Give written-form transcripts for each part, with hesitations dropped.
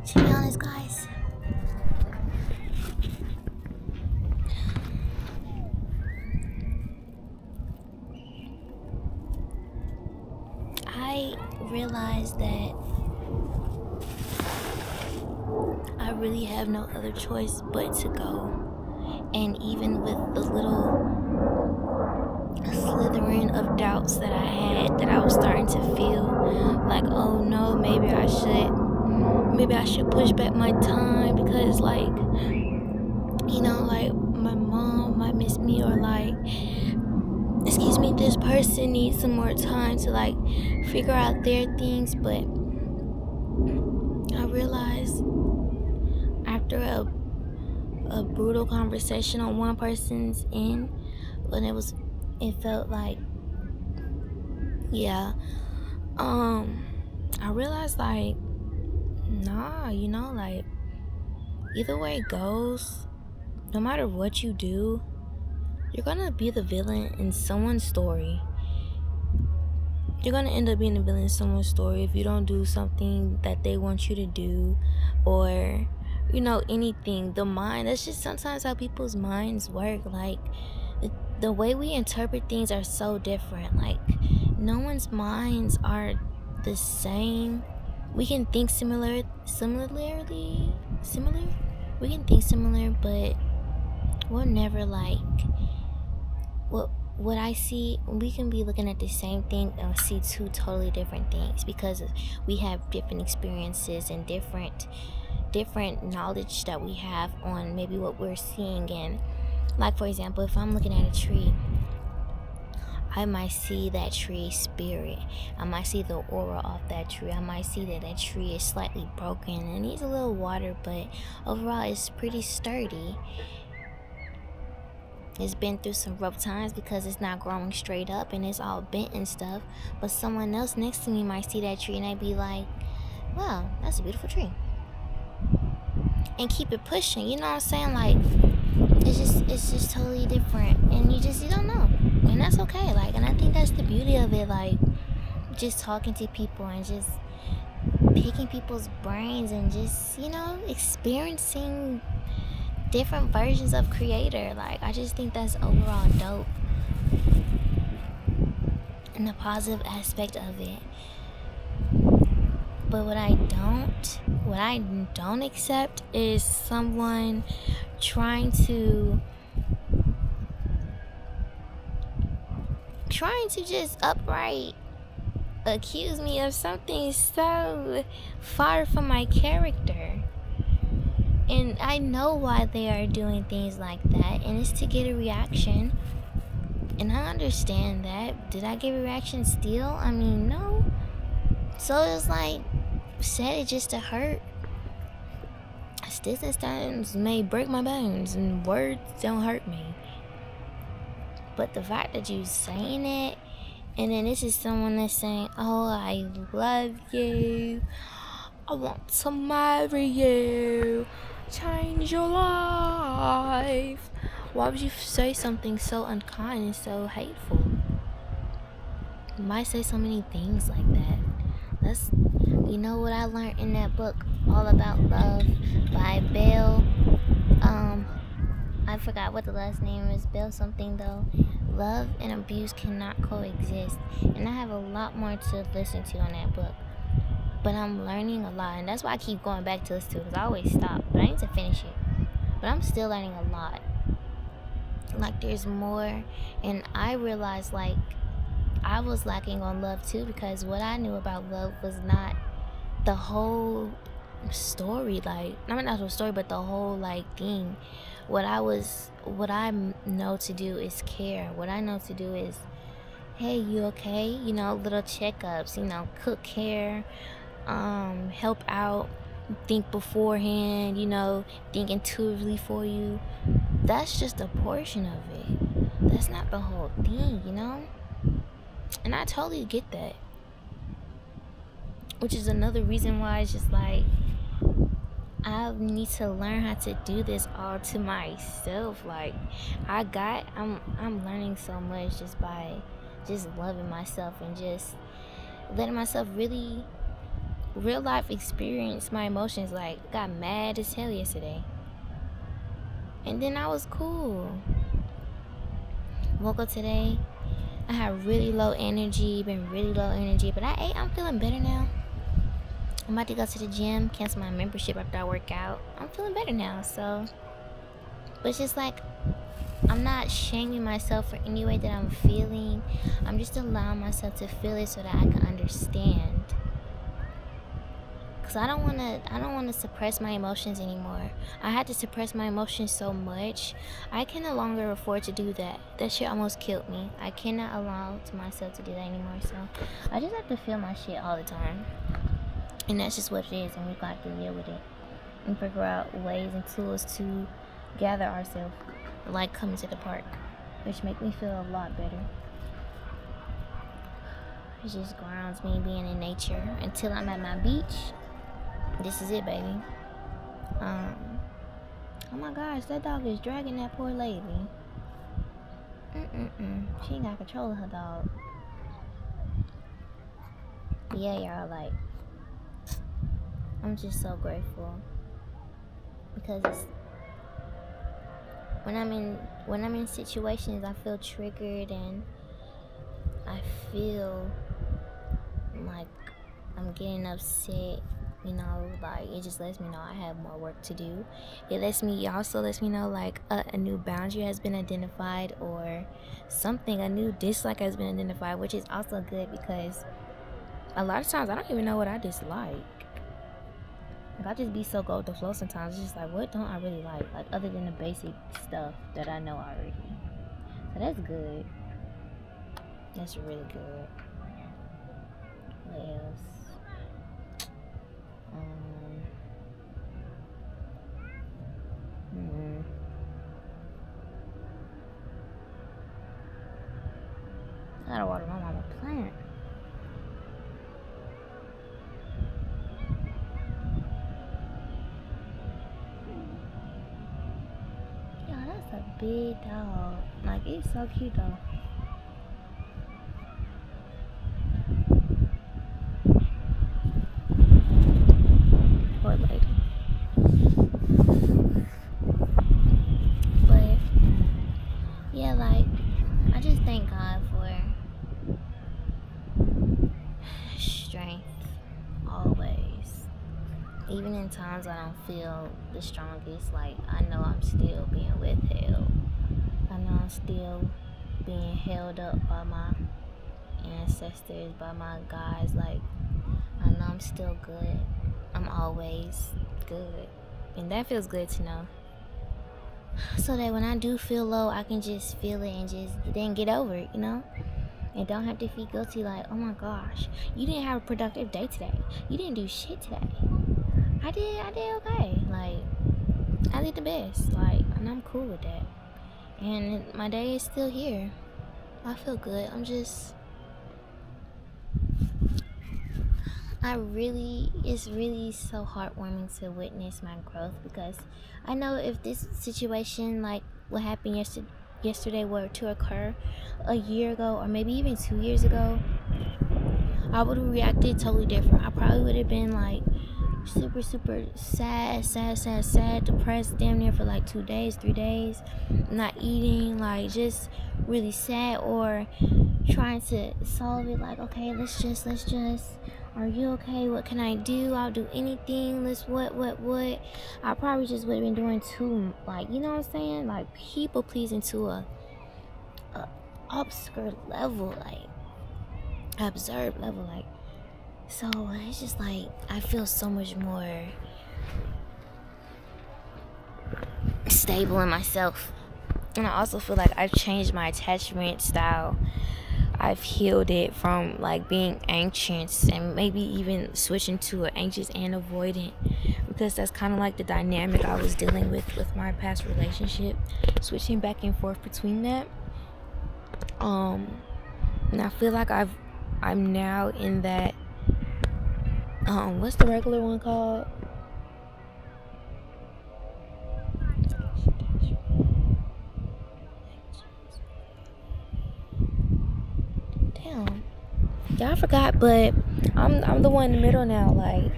To be honest, guys, I realized that I really have no other choice but to go. And even with the little slithering of doubts that I had, that I was starting to feel like, oh no, maybe I should push back my time because, like, like my mom might miss me, or like, excuse me, this person needs some more time to like figure out their things. But I realized after a brutal conversation on one person's end, when it felt like, yeah, I realized, like, nah, like, either way it goes, no matter what you do, you're gonna be the villain in someone's story. You're gonna end up being the villain in someone's story if you don't do something that they want you to do, or anything. The mind, that's just sometimes how people's minds work. Like, the way we interpret things are so different. Like, no one's minds are the same. We can think similar. We can think similar, but we'll never like what I see. We can be looking at the same thing and see two totally different things because we have different experiences and different knowledge that we have on maybe what we're seeing. And like, for example, if I'm looking at a tree, I might see that tree spirit. I might see the aura of that tree. I might see that tree is slightly broken and needs a little water, but overall it's pretty sturdy. It's been through some rough times because it's not growing straight up and it's all bent and stuff. But someone else next to me might see that tree and they'd be like, wow, that's a beautiful tree. And keep it pushing, you know what I'm saying? Like, it's just totally different. And you don't know. And that's okay. Like, and I think that's the beauty of it. Like, just talking to people and just picking people's brains and just, experiencing different versions of creator. Like, I just think that's overall dope. And the positive aspect of it. But what I don't accept is someone trying to just upright accuse me of something so far from my character. And I know why they are doing things like that, and it's to get a reaction. And I understand that. Did I get a reaction still? I mean, no. So it's like, said it just to hurt. Sticks and stones may break my bones, and words don't hurt me. But the fact that you saying it, and then this is someone that's saying, oh, I love you, I want to marry you, change your life. Why would you say something so unkind and so hateful? Why say so many things like that? That's, what I learned in that book, All About Love, by Bell. I forgot what the last name is. Bell something though. Love and abuse cannot coexist. And I have a lot more to listen to on that book. But I'm learning a lot, and that's why I keep going back to listen to it, because I always stop. But I need to finish it. But I'm still learning a lot. Like, there's more. And I realized, like, I was lacking on love too, because what I knew about love was not the whole story. Like, not the whole story, but the whole like thing. What I know to do is care. What I know to do is, hey, you okay? Little checkups. Cook, care, help out, think beforehand. Think intuitively for you. That's just a portion of it. That's not the whole thing. And I totally get that. Which is another reason why it's just like, I need to learn how to do this all to myself. Like, I'm learning so much just by just loving myself and just letting myself really real life experienced my emotions. Like, got mad as hell yesterday. And then I was cool. Woke up today. I had really low energy, been really low energy, but I ate. I'm feeling better now. I'm about to go to the gym, cancel my membership after I work out. I'm feeling better now, so. But it's just like, I'm not shaming myself for any way that I'm feeling. I'm just allowing myself to feel it so that I can understand. Cause I don't wanna suppress my emotions anymore. I had to suppress my emotions so much. I can no longer afford to do that. That shit almost killed me. I cannot allow to myself to do that anymore. So I just have to feel my shit all the time. And that's just what it is, and we got to deal with it. And figure out ways and tools to gather ourselves. Like coming to the park. Which make me feel a lot better. It just grounds me being in nature until I'm at my beach. This is it, baby. Oh my gosh, that dog is dragging that poor lady. She ain't got control of her dog. Yeah, y'all, like, I'm just so grateful because it's, when I'm in situations, I feel triggered and I feel like I'm getting upset. You know, like, it just lets me know I have more work to do. It also lets me know, like, a new boundary has been identified, or something, a new dislike has been identified, which is also good because a lot of times I don't even know what I dislike. Like, I just be so go with the flow sometimes. It's just like, what don't I really like other than the basic stuff that I know already. So that's good. That's really good. What else? I gotta water my mama plant. Yeah, that's a big dog. Like, it's so cute though. Poor lady. But yeah, like, I just thank God for strength always. Even in times I don't feel the strongest, like, I know I'm still being withheld. I know I'm still being held up by my ancestors, by my guys. Like, I know I'm still good. I'm always good. And that feels good to know. So that when I do feel low, I can just feel it and just then get over it, you know? And don't have to feel guilty like, oh my gosh, you didn't have a productive day today. You didn't do shit today. I did okay. Like, I did the best. Like, and I'm cool with that. And my day is still here. I feel good. It's really so heartwarming to witness my growth, because I know if this situation, like what happened yesterday were to occur a year ago or maybe even 2 years ago, I would have reacted totally different. I probably would have been like super sad, depressed damn near for like 2 days, 3 days, not eating, like just really sad, or trying to solve it like, okay, let's just are you okay? What can I do? I'll do anything. Let's what I probably just would have been doing too, like, you know what I'm saying, like people pleasing to a obscure level, like absurd level, like. So it's just like I feel so much more stable in myself, and I also feel like I've changed my attachment style. I've healed it from like being anxious and maybe even switching to an anxious and avoidant, because that's kind of like the dynamic I was dealing with my past relationship, switching back and forth between that. And I feel like I'm now in that what's the regular one called? Damn. Yeah, I forgot, but I'm the one in the middle now. Like,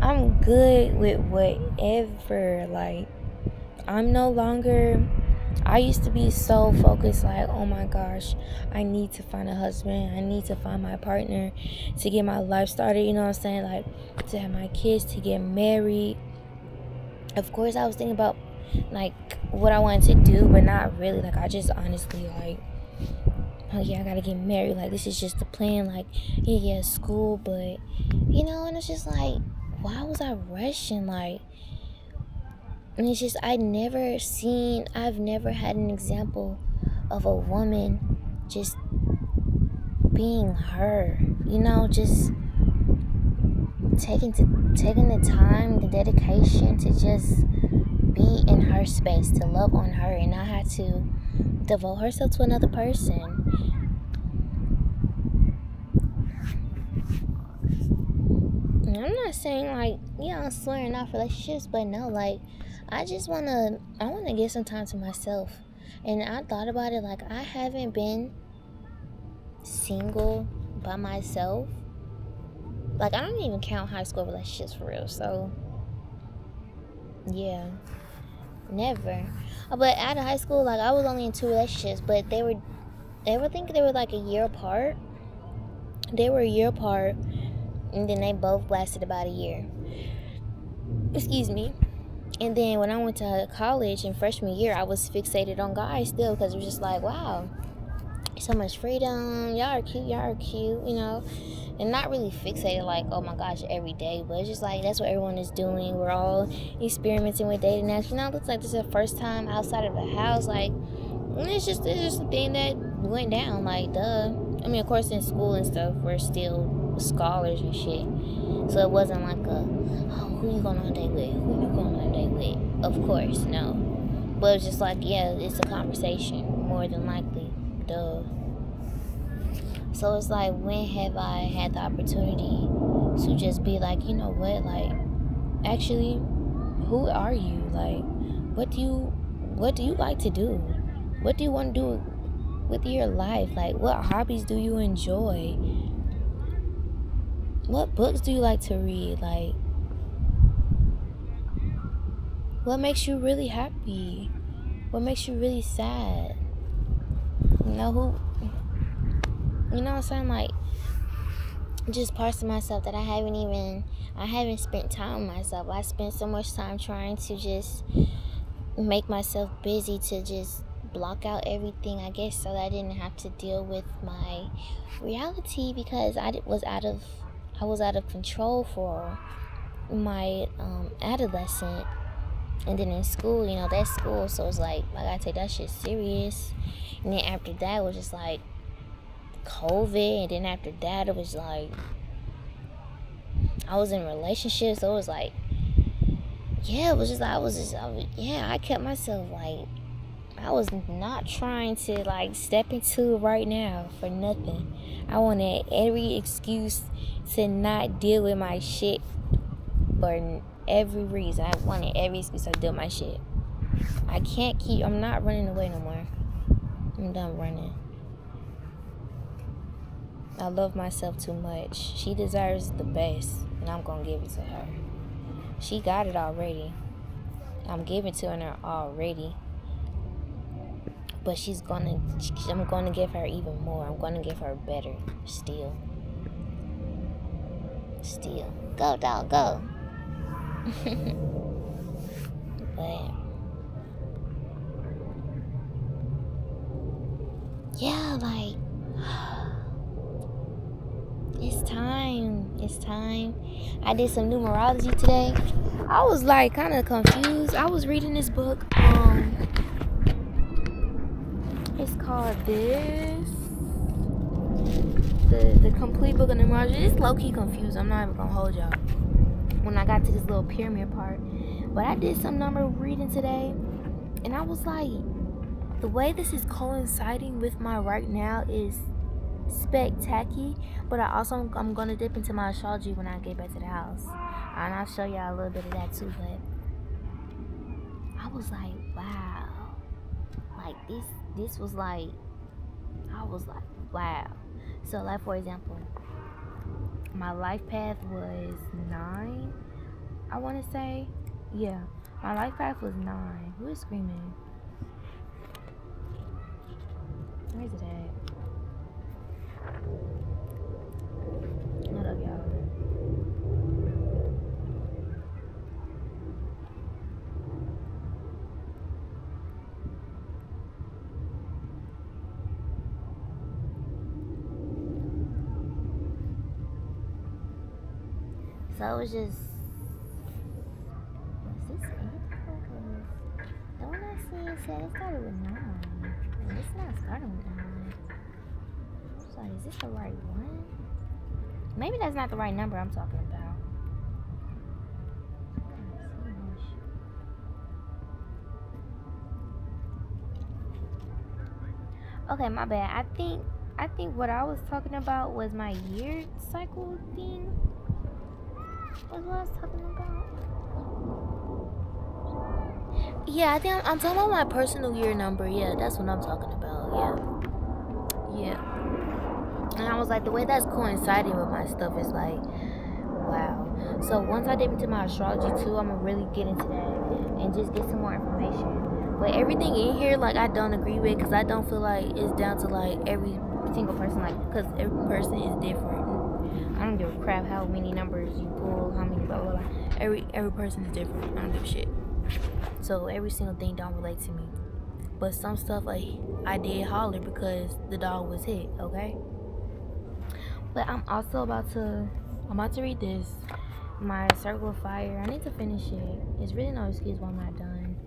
I'm good with whatever. Like, I'm no longer. I used to be so focused, like, oh my gosh, I need to find a husband. I need to find my partner to get my life started. You know what I'm saying? Like, to have my kids, to get married. Of course, I was thinking about, like, what I wanted to do, but not really. Like, I just honestly, like, oh yeah, I gotta get married. Like, this is just the plan. Like, yeah, school, but, and it's just like, why was I rushing? Like, and it's just, I've never had an example of a woman just being her, just taking the time, the dedication to just be in her space, to love on her, and not have to devote herself to another person. And I'm not saying, like, I'm swearing off relationships, but no, like, I wanna get some time to myself. And I thought about it, like, I haven't been single by myself. Like, I don't even count high school relationships for real. So, yeah, never. But out of high school, like, I was only in 2 relationships, but I think they were like a year apart. They were a year apart, and then they both lasted about a year. Excuse me. And then when I went to college in freshman year, I was fixated on guys still, because it was just like, wow, so much freedom. Y'all are cute, and not really fixated like, oh my gosh, every day, but it's just like, that's what everyone is doing. We're all experimenting with dating apps. It looks like this is the first time outside of the house. Like, it's just a thing that went down. Like, duh. I mean, of course, in school and stuff, we're still scholars and shit. So it wasn't like who you going on a date with? Who you going on a date with? Of course, no. But it's just like, yeah, it's a conversation, more than likely. Duh. So it's like, when have I had the opportunity to just be like, you know what? Like, actually, who are you? Like, what do you like to do? What do you want to do with your life? Like, what hobbies do you enjoy? What books do you like to read? Like, what makes you really happy? What makes you really sad? You know what I'm saying? Like, just parts of myself that I haven't spent time with myself. I spent so much time trying to just make myself busy, to just block out everything, I guess, so that I didn't have to deal with my reality, because I was out of control for my adolescent. And then in school, that's school, so it's like, I gotta take that shit serious. And then after that, it was just like COVID. And then after that, it was like, I was in relationships, so it was like, yeah, it was just, I kept myself, like, I was not trying to, like, step into right now for nothing. I wanted every excuse to not deal with my shit for every reason. I wanted every excuse to deal with my shit. I'm not running away no more. I'm done running. I love myself too much. She deserves the best, and I'm gonna give it to her. She got it already. I'm giving to her already. But I'm gonna give her even more. I'm gonna give her better. Still. Go, dog, go. But, yeah, like, it's time. I did some numerology today. I was, like, kind of confused. I was reading this book. It's called the complete book of numerology. It's low-key confused. I'm not even gonna hold y'all when I got to this little pyramid part. But I did some number reading today, and I was like, the way this is coinciding with my right now is spectacular. But I'm gonna dip into my astrology when I get back to the house, and I'll show y'all a little bit of that too. But I was like, wow, like this was like, I was like, wow. So, like for example, my life path was 9. I want to say, yeah, my life path was 9. Who is screaming? Where is it at? Hold up, y'all. So it was just, was this it? The one I seen said it started with 9. And it's not starting with 9. So is this the right one? Maybe that's not the right number I'm talking about. Okay, my bad. I think what I was talking about was my year cycle thing. Was what I was talking about. Yeah, I think I'm talking about my personal year number. Yeah, that's what I'm talking about. Yeah. And I was like, the way that's coinciding with my stuff is like, wow. So once I dip into my astrology too, I'm gonna really get into that and just get some more information. But everything in here, like, I don't agree with, because I don't feel like it's down to like every single person, like, because every person is different. I don't give a crap how many numbers you pull, how many blah blah blah. Every person is different. I don't give a shit. So every single thing don't relate to me. But some stuff, like, I did holler because the dog was hit, okay? But I'm about to read this, my Circle of Fire. I need to finish it. There's really no excuse why I'm not done.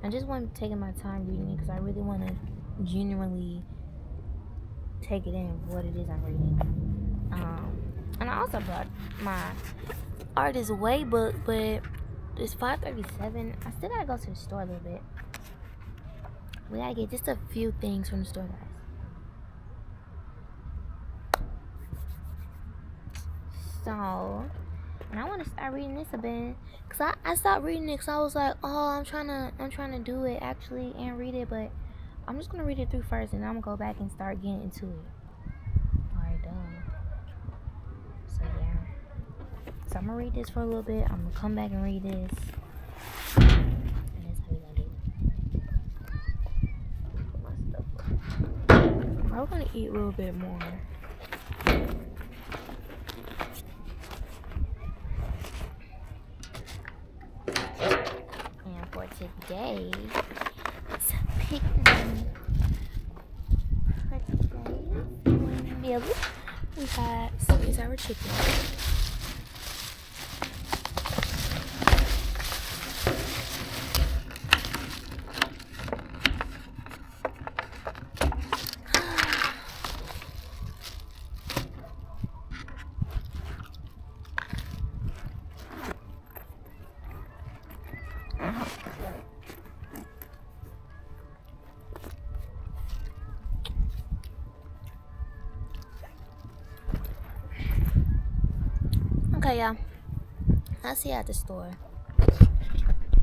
I just want to take my time reading it because I really want to genuinely take it in what it is I'm reading. And I also brought my Artist Way book, but it's 5:37. I still gotta go to the store a little bit. We gotta get just a few things from the store, guys. So, and I want to start reading this a bit, cause I stopped reading it, cause I was like, oh, I'm trying to do it actually and read it, but I'm just gonna read it through first, and I'm gonna go back and start getting into it. Alright, done. So yeah, so I'm gonna read this for a little bit. I'm gonna come back and read this, and that's how we gonna do it. My stuff. I'm gonna eat a little bit more. Today, it's a picnic. For today's meal, we had sweet sour chicken. Okay, y'all. I'll see you at the store.